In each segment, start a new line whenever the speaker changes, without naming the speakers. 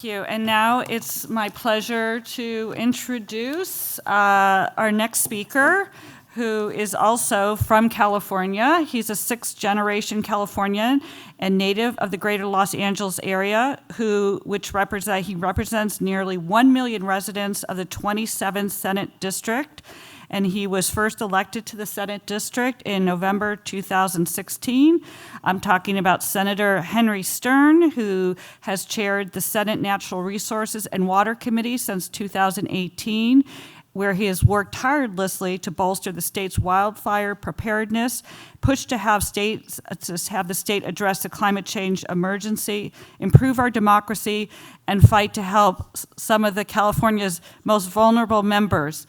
Thank you. And now it's my pleasure to introduce our next speaker, who is also from California. He's a sixth-generation Californian and native of the greater Los Angeles area, he represents nearly 1 million residents of the 27th Senate District. And he was first elected to the Senate District in November 2016. I'm talking about Senator Henry Stern, who has chaired the Senate Natural Resources and Water Committee since 2018, where he has worked tirelessly to bolster the state's wildfire preparedness, push to have the state address the climate change emergency, improve our democracy, and fight to help some of California's most vulnerable members.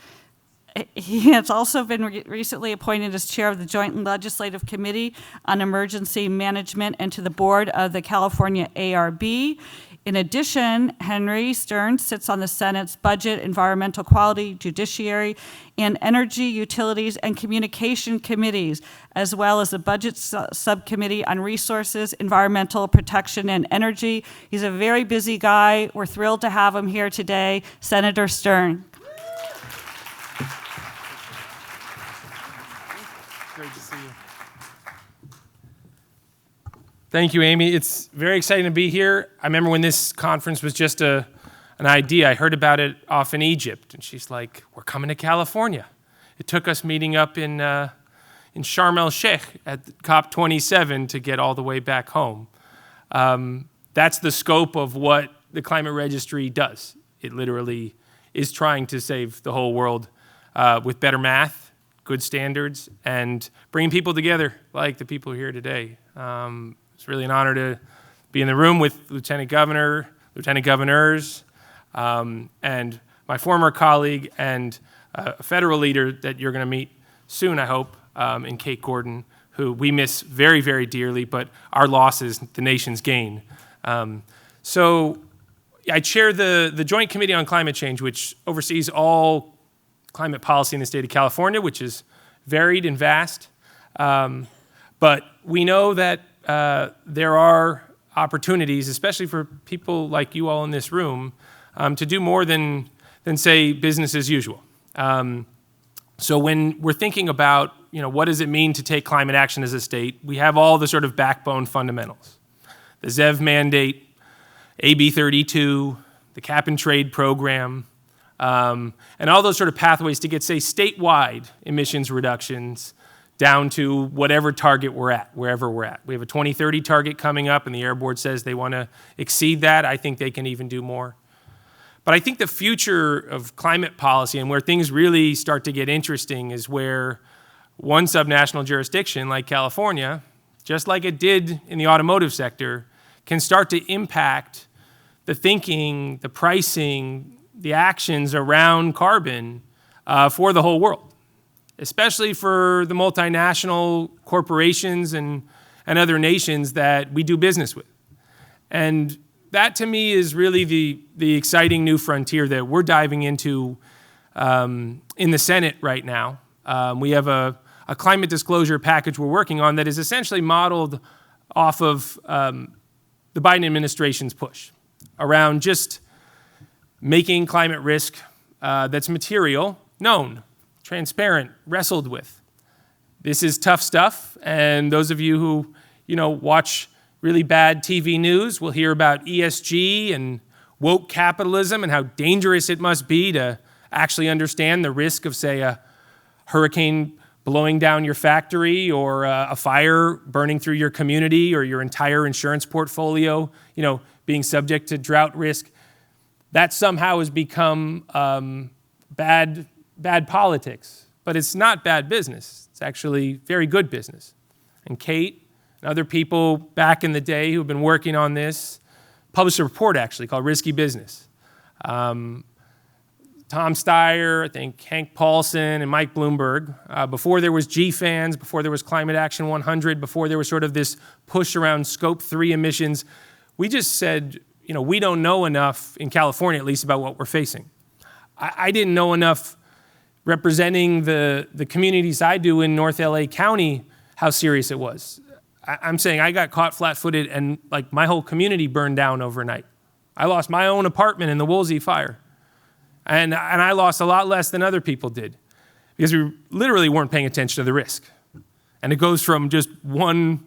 He has also been recently appointed as chair of the Joint Legislative Committee on Emergency Management and to the board of the California ARB. In addition, Henry Stern sits on the Senate's Budget, Environmental Quality, Judiciary, and Energy, Utilities, and Communication Committees, as well as the Budget Subcommittee on Resources, Environmental Protection, and Energy. He's a very busy guy. We're thrilled to have him here today. Senator Stern.
Great to see you. Thank you, Amy. It's very exciting to be here. I remember when this conference was just an idea. I heard about it off in Egypt, and she's like, "We're coming to California." It took us meeting up in Sharm el-Sheikh at COP27 to get all the way back home. That's the scope of what the Climate Registry does. It literally is trying to save the whole world with better math, good standards, and bringing people together like the people here today. It's really an honor to be in the room with Lieutenant Governor, Lieutenant Governors, and my former colleague and a federal leader that you're going to meet soon, I hope, in Kate Gordon, who we miss very, very dearly, but our loss is the nation's gain. So I chair the Joint Committee on Climate Change, which oversees all climate policy in the state of California, which is varied and vast. But we know that there are opportunities, especially for people like you all in this room, to do more than say business as usual. So when we're thinking about, what does it mean to take climate action as a state, we have all the sort of backbone fundamentals. The ZEV mandate, AB 32, the cap and trade program, and all those sort of pathways to get, say, statewide emissions reductions down to whatever target we're at, wherever we're at. We have a 2030 target coming up, and the Air Board says they want to exceed that. I think they can even do more. But I think the future of climate policy and where things really start to get interesting is where one subnational jurisdiction like California, just like it did in the automotive sector, can start to impact the thinking, the pricing, the actions around carbon for the whole world, especially for the multinational corporations and other nations that we do business with. And that, to me, is really the exciting new frontier that we're diving into in the Senate right now. We have a climate disclosure package we're working on that is essentially modeled off of the Biden administration's push around just making climate risk that's material, known, transparent, wrestled with. This is tough stuff, and those of you who, watch really bad TV news will hear about ESG and woke capitalism and how dangerous it must be to actually understand the risk of, say, a hurricane blowing down your factory or a fire burning through your community or your entire insurance portfolio, being subject to drought risk. That somehow has become bad politics, but it's not bad business. It's actually very good business. And Kate and other people back in the day who've been working on this published a report actually called Risky Business. Tom Steyer, I think Hank Paulson, and Mike Bloomberg, before there was GFANS, before there was Climate Action 100, before there was sort of this push around Scope 3 emissions, we just said, we don't know enough, in California at least, about what we're facing. I didn't know enough representing the communities I do in North LA County how serious it was. I'm saying I got caught flat-footed and my whole community burned down overnight. I lost my own apartment in the Woolsey fire. And I lost a lot less than other people did because we literally weren't paying attention to the risk. And it goes from just one,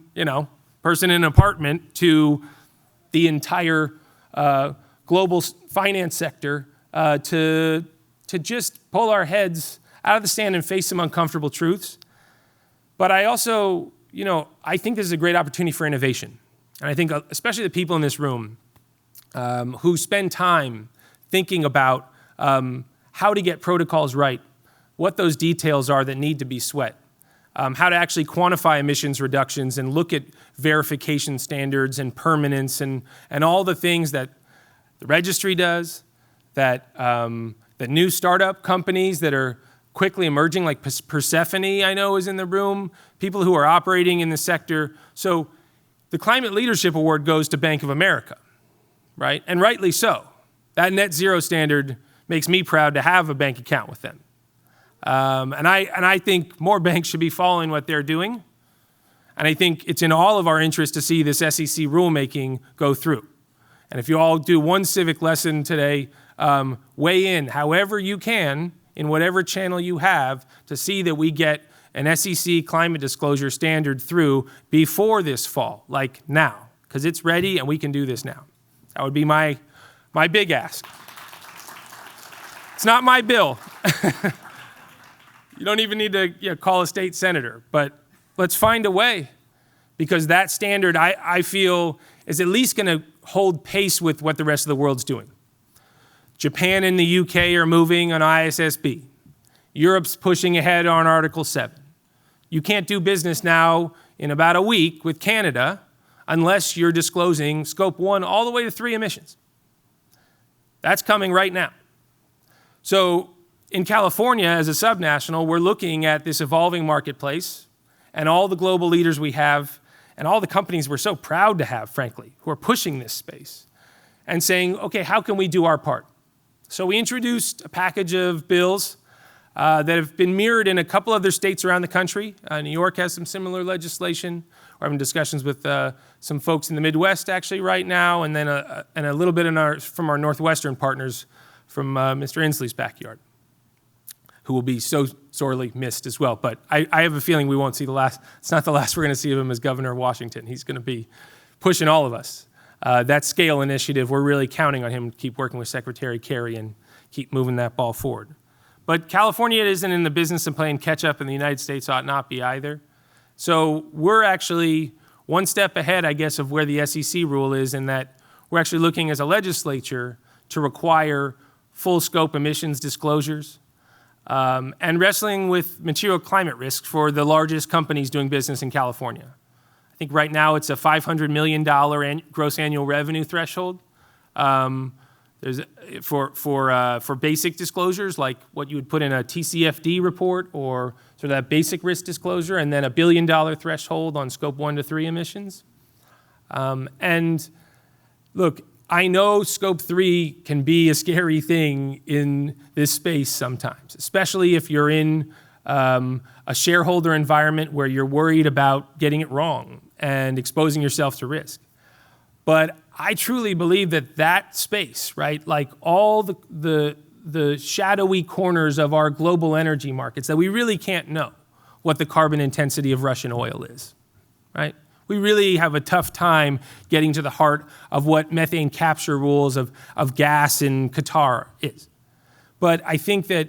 person in an apartment to the entire global finance sector to just pull our heads out of the sand and face some uncomfortable truths. But I also, I think this is a great opportunity for innovation. And I think especially the people in this room who spend time thinking about how to get protocols right, what those details are that need to be sweat, how to actually quantify emissions reductions and look at verification standards and permanence and all the things that the registry does, that new startup companies that are quickly emerging, like Persephone, I know, is in the room, people who are operating in the sector. So the Climate Leadership Award goes to Bank of America, right? And rightly so. That net zero standard makes me proud to have a bank account with them. And I think more banks should be following what they're doing. And I think it's in all of our interest to see this SEC rulemaking go through. And if you all do one civic lesson today, weigh in however you can in whatever channel you have to see that we get an SEC climate disclosure standard through before this fall, like now, because it's ready and we can do this now. That would be my big ask. It's not my bill. You don't even need to call a state senator, but let's find a way, because that standard, I feel, is at least going to hold pace with what the rest of the world's doing. Japan and the UK are moving on ISSB. Europe's pushing ahead on Article 7. You can't do business now in about a week with Canada unless you're disclosing Scope 1 all the way to 3 emissions. That's coming right now. So in California, as a subnational, we're looking at this evolving marketplace and all the global leaders we have and all the companies we're so proud to have, frankly, who are pushing this space and saying, okay, how can we do our part? So we introduced a package of bills that have been mirrored in a couple other states around the country. New York has some similar legislation. We're having discussions with some folks in the Midwest actually right now, and then a little bit from our Northwestern partners from Mr. Inslee's backyard, who will be so sorely missed as well. But I have a feeling we won't see the last. It's not the last we're going to see of him as governor of Washington. He's going to be pushing all of us. That scale initiative, we're really counting on him to keep working with Secretary Kerry and keep moving that ball forward. But California isn't in the business of playing catch up, and the United States ought not be either. So we're actually one step ahead, I guess, of where the SEC rule is, in that we're actually looking as a legislature to require full scope emissions disclosures and wrestling with material climate risks for the largest companies doing business in California. I think right now it's a $500 million gross annual revenue threshold. There's for basic disclosures, like what you would put in a TCFD report or sort of that basic risk disclosure, and then $1 billion threshold on scope 1 to 3 emissions. And look, I know scope 3 can be a scary thing in this space sometimes, especially if you're in a shareholder environment where you're worried about getting it wrong and exposing yourself to risk. But I truly believe that space, right, like all the shadowy corners of our global energy markets, that we really can't know what the carbon intensity of Russian oil is, right? We really have a tough time getting to the heart of what methane capture rules of gas in Qatar is. But I think that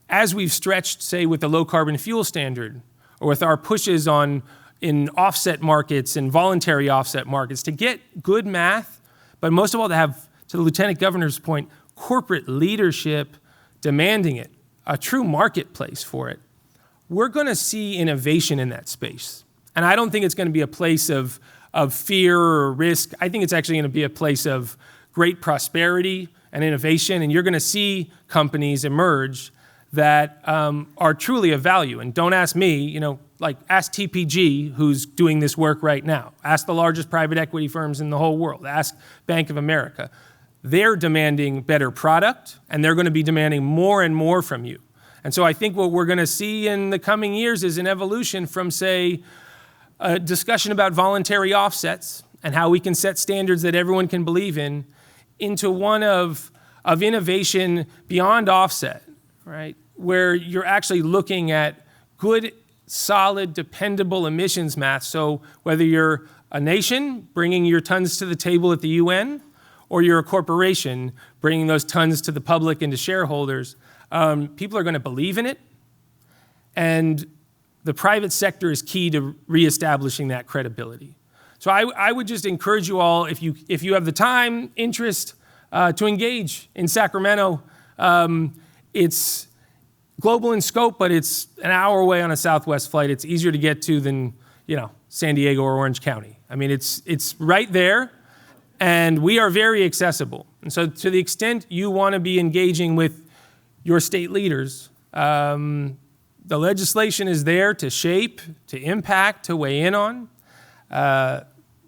as we've stretched, say, with the low carbon fuel standard, or with our pushes in offset markets and voluntary offset markets to get good math, but most of all to have, to the Lieutenant Governor's point, corporate leadership demanding it, a true marketplace for it, we're going to see innovation in that space. And I don't think it's going to be a place of fear or risk. I think it's actually going to be a place of great prosperity and innovation, and you're going to see companies emerge that are truly of value. And don't ask me, like ask TPG, who's doing this work right now. Ask the largest private equity firms in the whole world. Ask Bank of America. They're demanding better product, and they're going to be demanding more and more from you. And so I think what we're going to see in the coming years is an evolution from, say, a discussion about voluntary offsets and how we can set standards that everyone can believe in, into one of innovation beyond offset, right? Where you're actually looking at good, solid, dependable emissions math. So whether you're a nation bringing your tons to the table at the UN, or you're a corporation bringing those tons to the public and to shareholders, people are going to believe in it. And the private sector is key to reestablishing that credibility. So I would just encourage you all, if you have the time, interest, to engage in Sacramento. It's global in scope, but it's an hour away on a Southwest flight. It's easier to get to than, San Diego or Orange County. I mean, it's right there, and we are very accessible. And so to the extent you want to be engaging with your state leaders, the legislation is there to shape, to impact, to weigh in on.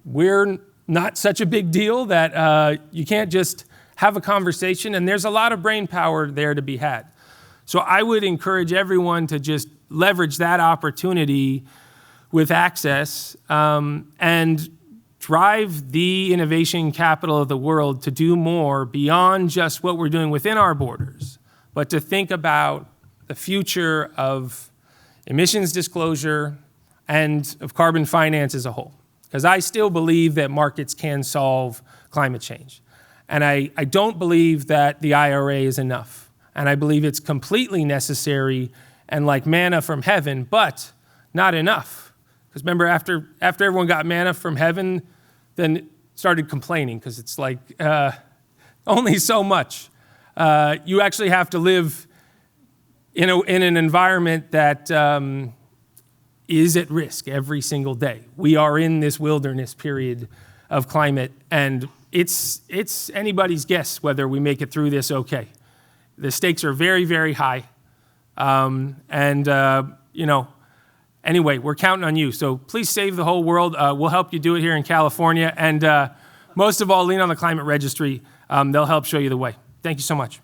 We're not such a big deal that you can't just have a conversation, and there's a lot of brain power there to be had. So I would encourage everyone to just leverage that opportunity with access and drive the innovation capital of the world to do more beyond just what we're doing within our borders, but to think about the future of emissions disclosure and of carbon finance as a whole. Because I still believe that markets can solve climate change. And I don't believe that the IRA is enough. And I believe it's completely necessary and like manna from heaven, but not enough. Because remember, after everyone got manna from heaven, then started complaining, because it's like only so much. You actually have to live in an environment that is at risk every single day. We are in this wilderness period of climate, and it's anybody's guess whether we make it through this okay. The stakes are very, very high. Anyway, we're counting on you. So please save the whole world. We'll help you do it here in California. And most of all, lean on the Climate Registry. They'll help show you the way. Thank you so much.